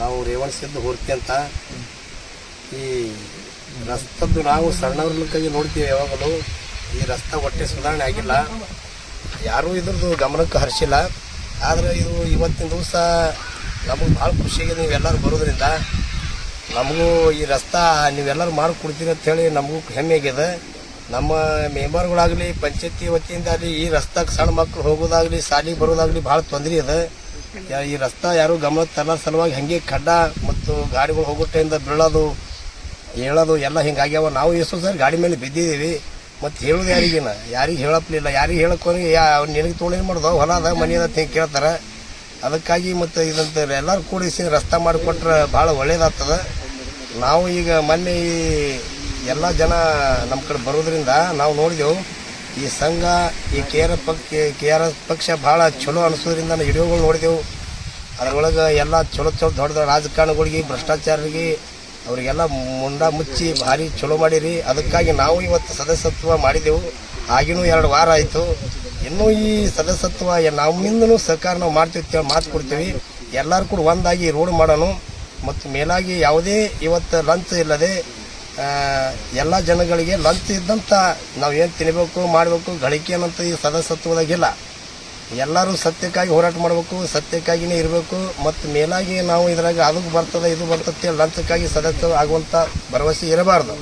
ನಾವು ರೇವಣ ಸಿದ್ದು ಹೊರ್ತಿ ಅಂತ ಈ ರಸ್ತದ್ದು ನಾವು ಸಣ್ಣವ್ರಲಿಕ್ಕಾಗಿ ನೋಡ್ತೀವಿ. ಯಾವಾಗಲೂ ಈ ರಸ್ತೆ ಒಟ್ಟೆ ಸುಧಾರಣೆ ಆಗಿಲ್ಲ, ಯಾರೂ ಇದ್ರದ್ದು ಗಮನಕ್ಕೆ ಹರಿಸಿಲ್ಲ. ಆದರೆ ಇದು ಇವತ್ತಿನ ದಿವಸ ನಮಗೆ ಭಾಳ ಖುಷಿಯಾಗಿದೆ. ನೀವೆಲ್ಲರೂ ಬರೋದ್ರಿಂದ ನಮಗೂ ಈ ರಸ್ತೆ ನೀವೆಲ್ಲರೂ ಮಾಡಿಕೊಡ್ತೀರಿ ಅಂಥೇಳಿ ನಮಗೂ ಹೆಮ್ಮೆ ಆಗಿದೆ. ನಮ್ಮ ಮೆಂಬರ್ಗಳಾಗಲಿ ಪಂಚಾಯತಿ ವತಿಯಿಂದ ಆಗಲಿ ಈ ರಸ್ತೆಗೆ ಸಣ್ಣ ಮಕ್ಕಳು ಹೋಗೋದಾಗಲಿ ಶಾಲೆಗೆ ಬರೋದಾಗಲಿ ಭಾಳ ತೊಂದರೆ ಇದೆ. ಈ ರಸ್ತೆ ಯಾರೂ ಗಮನ ತರೋ ಸಲುವಾಗಿ ಹಾಗೆ ಖಡ್ಡ ಮತ್ತು ಗಾಡಿಗಳು ಹೋಗೋ ಟೈಮಿಂದ ಬೀಳೋದು ಹೇಳೋದು ಎಲ್ಲ ಹಿಂಗಾಗ್ಯಾವ. ನಾವು ಎಷ್ಟು ಸರ್ ಗಾಡಿ ಮೇಲೆ ಬಿದ್ದಿದ್ದೀವಿ. ಮತ್ತು ಹೇಳೋದು ಯಾರಿಗೆ ಹೇಳಪ್ಲಿಲ್ಲ. ಯಾರಿಗೆ ಹೇಳಕ್ಕೋಗಿ ನಿನಗೆ ತೊಗೊಂಡೇನು ಮಾಡೋದು ಹೊಲ ಅದ ಮನೆ ಅದ ಕೇಳ್ತಾರೆ. ಅದಕ್ಕಾಗಿ ಮತ್ತು ಇದಂತ ಎಲ್ಲರೂ ಕೂಡಿಸಿ ರಸ್ತೆ ಮಾಡಿಕೊಟ್ರೆ ಭಾಳ ಒಳ್ಳೇದಾಗ್ತದೆ. ನಾವು ಈಗ ಮೊನ್ನೆ ಈ ಎಲ್ಲ ಜನ ನಮ್ಮ ಕಡೆ ಬರೋದ್ರಿಂದ ನಾವು ನೋಡಿದೆವು ಈ ಸಂಘ ಈ KRS ಪಕ್ಷ ಭಾಳ ಚಲೋ ಅನಿಸೋದ್ರಿಂದ ವಿಡಿಯೋಗಳು ನೋಡಿದೆವು. ಅದರೊಳಗೆ ಎಲ್ಲ ಚಲೋ ದೊಡ್ಡ ರಾಜಕಾರಣಿಗಳಿಗೆ ಭ್ರಷ್ಟಾಚಾರಿಗೆ ಅವರಿಗೆಲ್ಲ ಮುಂಡ ಮುಚ್ಚಿ ಭಾರಿ ಚಲೋ ಮಾಡಿರಿ. ಅದಕ್ಕಾಗಿ ನಾವು ಇವತ್ತು ಸದಸ್ಯತ್ವ ಮಾಡಿದೆವು. ಆಗಿನೂ 2 ವಾರ ಆಯಿತು. ಇನ್ನೂ ಈ ಸದಸ್ಯತ್ವ ನಮ್ಮಿಂದನೂ ಸಹಕಾರ ನಾವು ಮಾಡ್ತೀವಿ, ಮಾತು ಕೊಡ್ತೀವಿ. ಎಲ್ಲರೂ ಕೂಡ ಒಂದಾಗಿ ರೋಡ್ ಮಾಡೋಣ. ಮತ್ತು ಮೇಲಾಗಿ ಯಾವುದೇ ಇವತ್ತು ಲಂಚ ಇಲ್ಲದೆ ಎಲ್ಲ ಜನಗಳಿಗೆ ಲಂಚ ಇದ್ದಂಥ ನಾವು ಏನು ತಿನ್ನಬೇಕು ಮಾಡಬೇಕು ಗಳಿಕೆ ಅನ್ನೋಂಥ ಈ ಸದಸ್ಯತ್ವದಾಗಿಲ್ಲ. ಎಲ್ಲರೂ ಸತ್ಯಕ್ಕಾಗಿ ಹೋರಾಟ ಮಾಡಬೇಕು, ಸತ್ಯಕ್ಕಾಗಿಯೇ ಇರಬೇಕು. ಮತ್ತು ಮೇಲಾಗಿ ನಾವು ಇದ್ರಾಗ ಅದಕ್ಕೆ ಬರ್ತದೆ ಇದು ಬರ್ತದೆ ಲಂಚಕ್ಕಾಗಿ ಸದಸ್ಯ ಆಗುವಂಥ ಭರವಸೆ ಇರಬಾರ್ದು.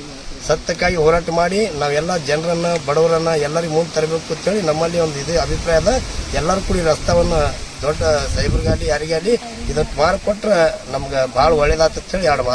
ಸತ್ಯಕ್ಕಾಗಿ ಹೋರಾಟ ಮಾಡಿ ನಾವೆಲ್ಲ ಜನರನ್ನು ಬಡವರನ್ನು ಎಲ್ಲರಿಗೂ ಮುಂದೆ ತರಬೇಕು ಅಂತೇಳಿ ನಮ್ಮಲ್ಲಿ ಒಂದು ಇದೇ ಅಭಿಪ್ರಾಯ ಅದ. ಎಲ್ಲರೂ ಕೂಡ ಈ ರಸ್ತೆಯನ್ನು ದೊಡ್ಡ ಸೈಬರ್ಗಾಗಲಿ ಯಾರಿಗಾಗಲಿ ಇದನ್ನು ಮಾಡಿಕೊಟ್ರೆ ನಮ್ಗೆ ಭಾಳ ಒಳ್ಳೇದಾಗ್ತದೆ ಅಂತೇಳಿ 2 ಮಾತು.